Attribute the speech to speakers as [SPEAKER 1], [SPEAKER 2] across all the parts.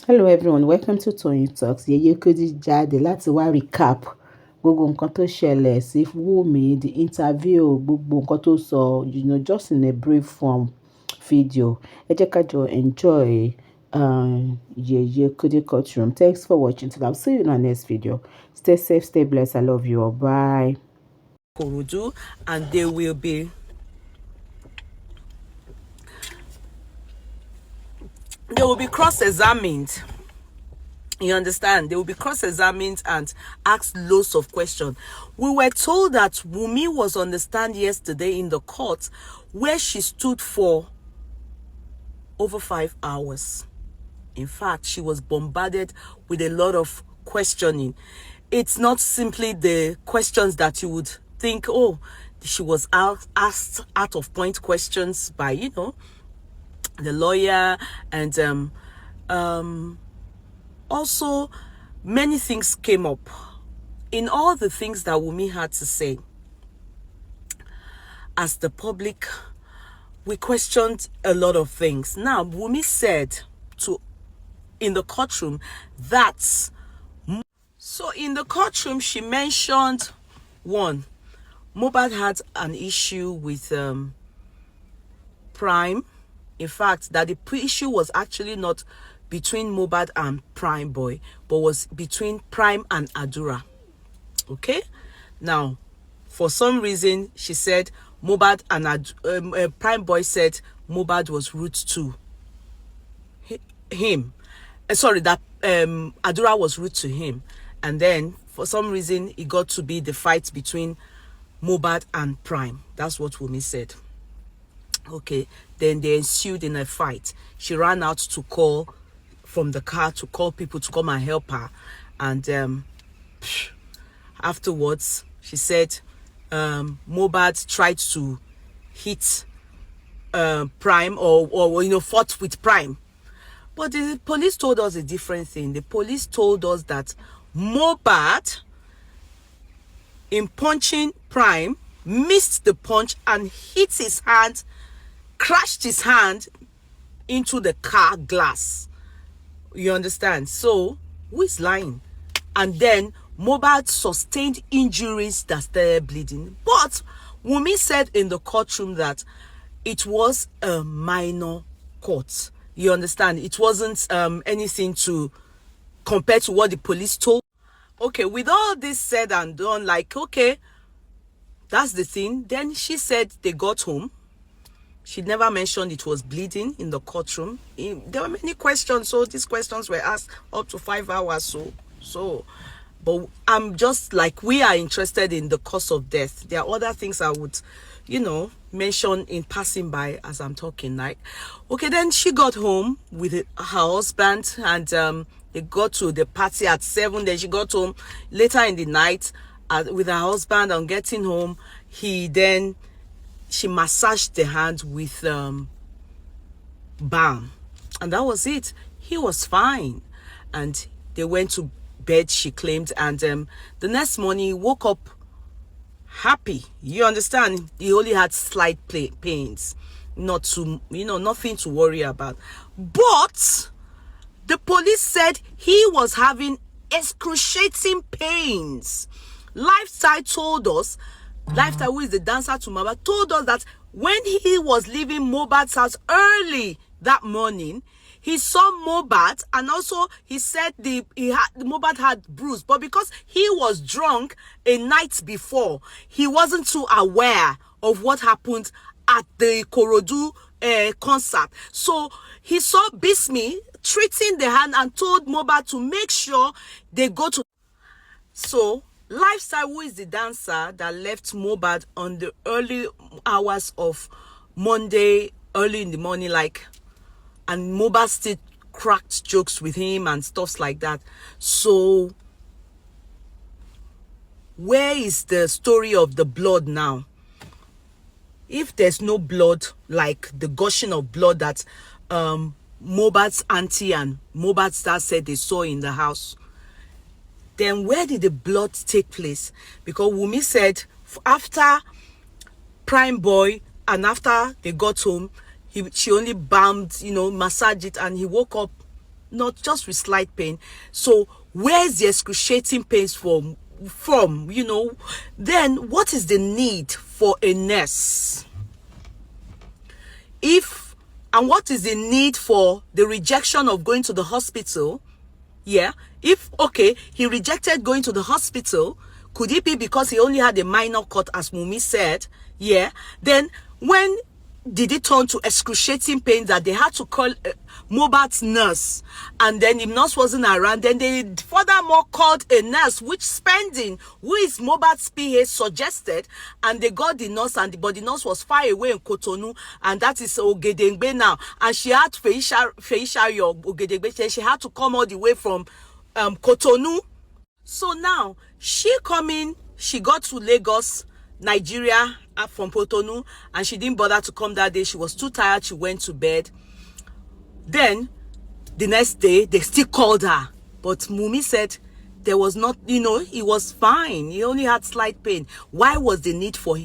[SPEAKER 1] Hello everyone, welcome to Tony Talks. Yeye Kudi jáde láti wá recap gbogbo nǹkan tó ṣẹlẹ̀ sí Wunmi, the interview, gbogbo nǹkan tó sọ, just in a brief form video. Ẹ jẹ́ ká jọ enjoy Yeye Kudi Courtroom. Thanks for watching. Till I'll see you in our next video. Stay safe, stay blessed. I love you all. Bye.
[SPEAKER 2] Korodu, and they will be cross-examined. You understand? They will be cross-examined and asked loads of questions. We were told that Wunmi was on the stand yesterday in the court where she stood for over 5 hours. In fact, she was bombarded with a lot of questioning. It's not simply the questions that you would think, oh, she was asked out of point questions by, the lawyer, and also many things came up. In all the things that Wunmi had to say, as the public, we questioned a lot of things. Now, Wunmi said in the courtroom that, so in the courtroom, she mentioned, one, Muhbad had an issue with Prime. In fact, that the issue was actually not between Muhbad and Prime Boy, but was between Prime and Adura. Okay? Now, for some reason, she said Muhbad and Prime Boy said Muhbad was rude to him. Sorry, that Adura was rude to him. And then, for some reason, it got to be the fight between Muhbad and Prime. That's what Wunmi said. Okay, then they ensued in a fight. She ran out to call from the car to call people to come and help her. And afterwards, she said Muhbad tried to hit Prime or fought with Prime. But the police told us a different thing. The police told us that Muhbad, in punching Prime, missed the punch and hit his hand, crashed his hand into the car glass. You understand? So, who is lying? And then Muhbad sustained injuries that started bleeding. But Wunmi said in the courtroom that it was a minor cut. You understand? It wasn't anything to compare to what the police told. Okay, with all this said and done, like, okay, that's the thing. Then she said they got home. She never mentioned it was bleeding in the courtroom. There were many questions, so these questions were asked up to 5 hours. But I'm just like, we are interested in the cause of death. There are other things I would, mention in passing by as I'm talking. Like, okay, then she got home with her husband, and they got to the party at 7. Then she got home later in the night with her husband. On getting home, she massaged the hand with balm, and that was it. He was fine, and they went to bed, she claimed, and the next morning he woke up happy. You understand? He only had slight pains, nothing to worry about. But the police said he was having excruciating pains. Lifestyle told us, Lifestyle, who is the dancer to Muhbad, told us that when he was leaving Muhbad's house early that morning, he saw Muhbad, and also he said Muhbad had bruise, but because he was drunk a night before, he wasn't too aware of what happened at the Korodu concert. So he saw Bismi treating the hand and told Muhbad to make sure they go to. So Lifestyle, who is the dancer that left Muhbad on the early hours of Monday, early in the morning, and Muhbad still cracked jokes with him and stuff like that. So, where is the story of the blood now? If there's no blood, like the gushing of blood that Muhbad's auntie and Muhbad's dad said they saw in the house, then where did the blood take place? Because Wunmi said after Prime Boy and after they got home, she only balmed, massaged it, and he woke up not just with slight pain. So where's the excruciating pains from, you know? Then what is the need for a nurse? And what is the need for the rejection of going to the hospital? Yeah. If, okay, he rejected going to the hospital, could it be because he only had a minor cut, as Wunmi said? Yeah. Then when did it turn to excruciating pain that they had to call Muhbad's nurse, and then the nurse wasn't around? Then they furthermore called a nurse, which Spending, who is Muhbad's PA, suggested, and they got the nurse, but the nurse was far away in Cotonou, and that is Ogedengbe now, and she had Feisha Ogedengbe, she had to come all the way from Cotonou. So now she got to Lagos, Nigeria, from Cotonou, and she didn't bother to come that day. She was too tired. She went to bed. Then the next day they still called her, but Wunmi said there was not, you know, he was fine, he only had slight pain. Why was the need for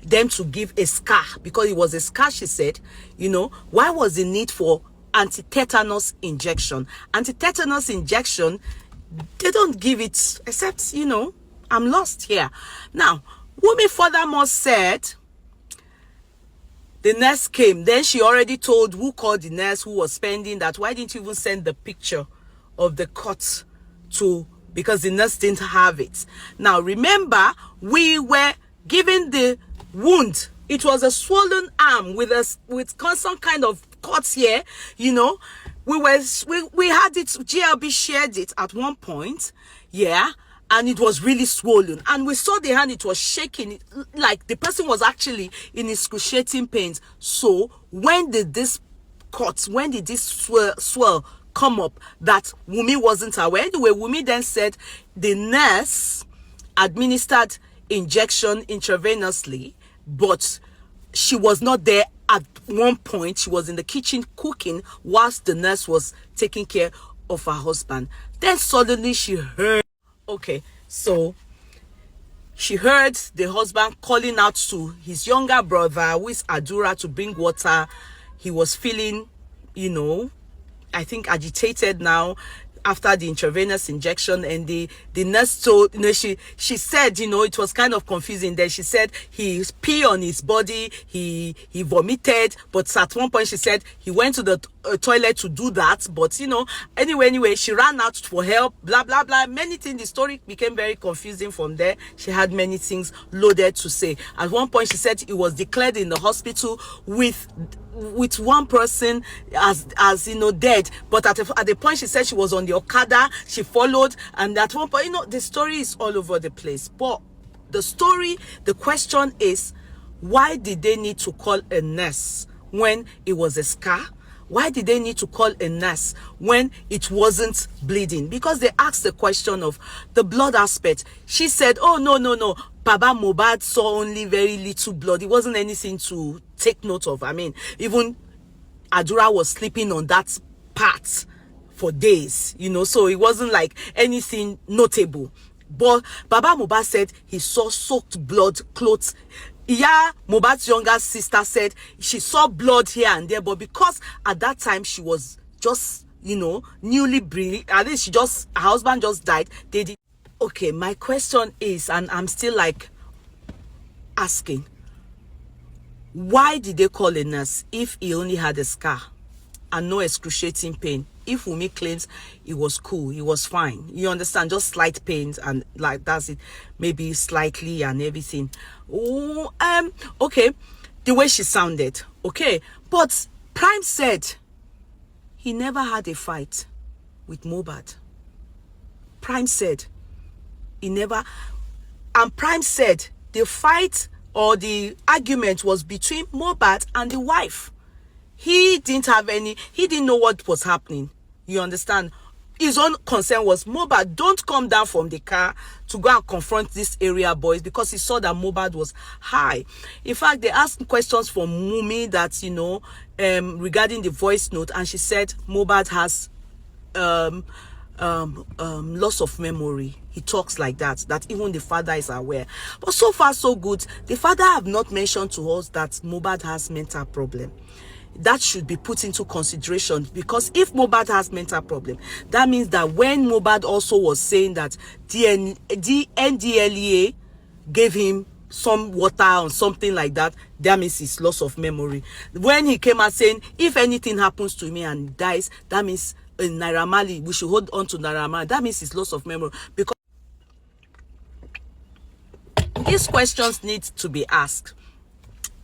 [SPEAKER 2] them to give a scar? Because it was a scar, she said. You know, why was the need for anti-tetanus injection? Anti-tetanus injection, they don't give it except, you know, I'm lost here. Now Wunmi furthermore said the nurse came. Then she already told who called the nurse, who was Spending, that why didn't you even send the picture of the cut to, because the nurse didn't have it. Now remember, we were given the wound. It was a swollen arm with constant kind of cuts here, you know. We had it, GLB shared it at one point, yeah, and it was really swollen, and we saw the hand, it was shaking, like the person was actually in excruciating pains. So when did this swell come up that Wunmi wasn't aware? Anyway, Wunmi then said the nurse administered injection intravenously, but she was not there at one point. She was in the kitchen cooking whilst the nurse was taking care of her husband. Then suddenly she heard, okay, so she heard the husband calling out to his younger brother, who is Adura, to bring water. He was feeling, you know, I think agitated now after the intravenous injection, and the nurse told, you know, she said, you know, it was kind of confusing. Then she said he pee on his body, he vomited, but at one point she said he went to the toilet to do that, but you know, anyway, she ran out for help, blah blah blah, many things. The story became very confusing from there. She had many things loaded to say. At one point she said he was declared in the hospital with one person as you know, dead, but at the point she said she was on the Okada, she followed, and at one point, you know, the story is all over the place. But the question is, why did they need to call a nurse when it was a scar? Why did they need to call a nurse when it wasn't bleeding? Because they asked the question of the blood aspect. She said, oh, no, Baba Muhbad saw only very little blood. It wasn't anything to take note of. I mean, even Adura was sleeping on that part for days, you know, so it wasn't like anything notable. But Baba Muhbad said he saw soaked blood clothes. Yeah, Muhbad's younger sister said she saw blood here and there, but because at that time she was just, you know, newly breathing, at least her husband just died, they did. Okay, my question is, and I'm still like asking, why did they call a nurse if he only had a scar and no excruciating pain? If Wunmi claims it was cool, it was fine, you understand, just slight pains and like that's it, maybe slightly and everything. Oh, okay, the way she sounded, okay, but Prime said he never had a fight with Muhbad. Prime said he never, and Prime said the fight or the argument was between Muhbad and the wife. He didn't know what was happening. You understand? His own concern was, Muhbad, don't come down from the car to go and confront these area boys, because he saw that Muhbad was high. In fact, they asked questions from Wunmi that, you know, regarding the voice note, and she said Muhbad has loss of memory. He talks like that even the father is aware. But so far so good. The father have not mentioned to us that Muhbad has mental problem. that should be put into consideration, because if Muhbad has mental problem, that means that when Muhbad also was saying that the NDLEA gave him some water or something like that, that means it's loss of memory. When he came out saying, if anything happens to me and dies, that means in Naira Marley, we should hold on to Naira Marley. That means it's loss of memory, because these questions need to be asked.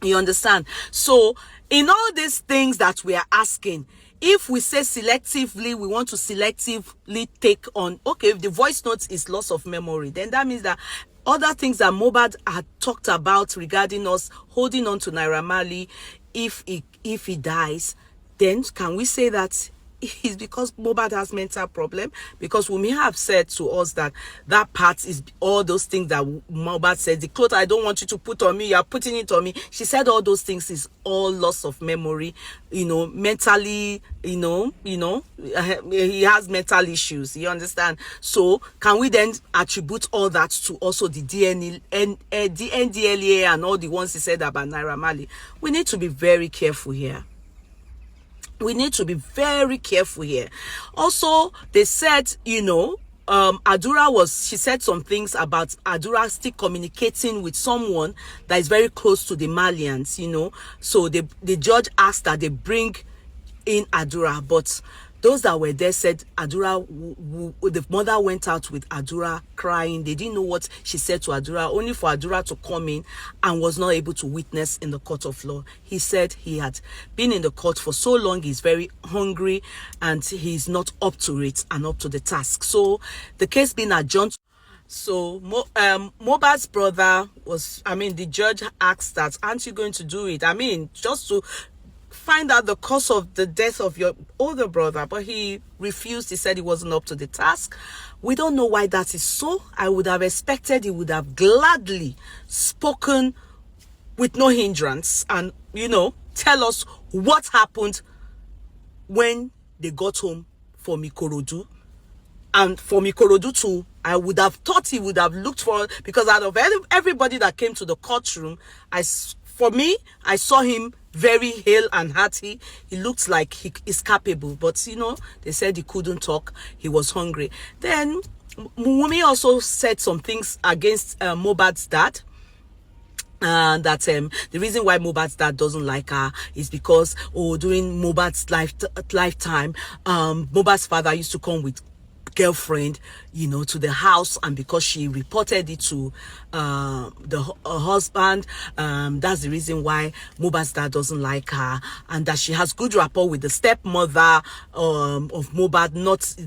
[SPEAKER 2] You understand? So in all these things that we are asking, if we say selectively, we want to selectively take on, okay, if the voice note is loss of memory, then that means that other things that Muhbad had talked about regarding us holding on to Naira Marley, if he dies, then can we say that it's because Muhbad has mental problem? Because Wunmi have said to us that that part is all those things that Muhbad said, the clothes I don't want you to put on me, you are putting it on me. She said all those things is all loss of memory, mentally, he has mental issues, you understand? So can we then attribute all that to also the NDLEA and all the ones he said about Naira Marley? We need to be very careful here. We need to be very careful here. Also, they said, Adura she said some things about Adura still communicating with someone that is very close to the Malians, So the judge asked that they bring in Adura, but those that were there said Adura, the mother went out with Adura crying. They didn't know what she said to Adura, only for Adura to come in and was not able to witness in the court of law. He said he had been in the court for so long, he's very hungry and he's not up to it and up to the task. So the case being adjourned. So Muhbad's brother the judge asked that, aren't you going to do it? Just to find out the cause of the death of your older brother, but he refused. He said he wasn't up to the task. We don't know why that is so. I would have expected he would have gladly spoken with no hindrance and tell us what happened when they got home from Ikorodu. And from Ikorodu too, I would have thought he would have looked for, because out of everybody that came to the courtroom, I saw him very hale and hearty. He looked like he is capable, but they said he couldn't talk. He was hungry. Then Wunmi also said some things against Muhbad's dad. That the reason why Muhbad's dad doesn't like her is because during Muhbad's lifetime, Muhbad's father used to come with girlfriend to the house, and because she reported it to her husband, that's the reason why Muhbad's dad doesn't like her, and that she has good rapport with the stepmother of Muhbad,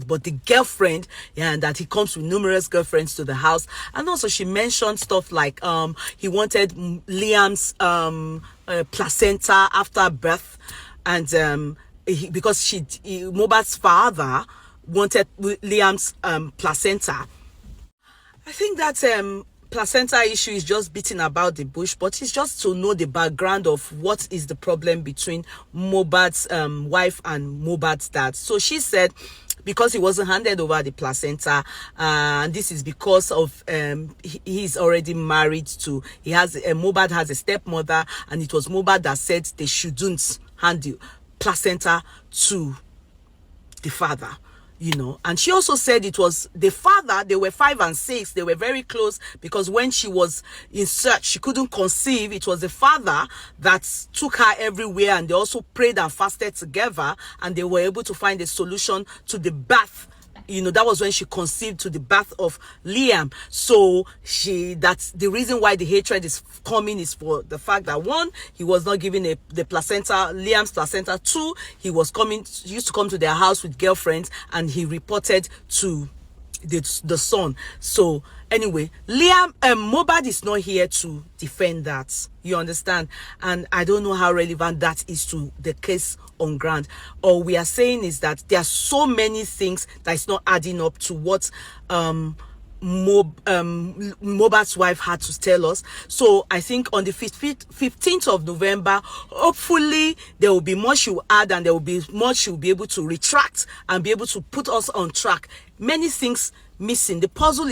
[SPEAKER 2] but the girlfriend, and that he comes with numerous girlfriends to the house. And also she mentioned stuff like he wanted Liam's placenta after birth, and because Muhbad's father wanted Liam's placenta. I think that placenta issue is just beating about the bush, but it's just to know the background of what is the problem between Muhbad's wife and Muhbad's dad. So she said because he wasn't handed over the placenta, and this is because of he's already married to, Muhbad has a stepmother, and it was Muhbad that said they shouldn't hand the placenta to the father. And she also said it was the father. They were 5 and 6. They were very close, because when she was in search, she couldn't conceive. It was the father that took her everywhere, and they also prayed and fasted together, and they were able to find a solution to the birth. That was when she conceived to the birth of Liam. So that's the reason why the hatred is coming, is for the fact that 1, he was not giving the placenta, Liam's placenta. 2, he used to come to their house with girlfriends, and he reported to the son. So anyway, Muhbad is not here to defend that. You understand? And I don't know how relevant that is to the case on ground. All we are saying is that there are so many things that is not adding up to what Muhbad's wife had to tell us. So I think on the 15th of November, hopefully there will be more she will add, and there will be more she will be able to retract and be able to put us on track. Many things missing. The puzzle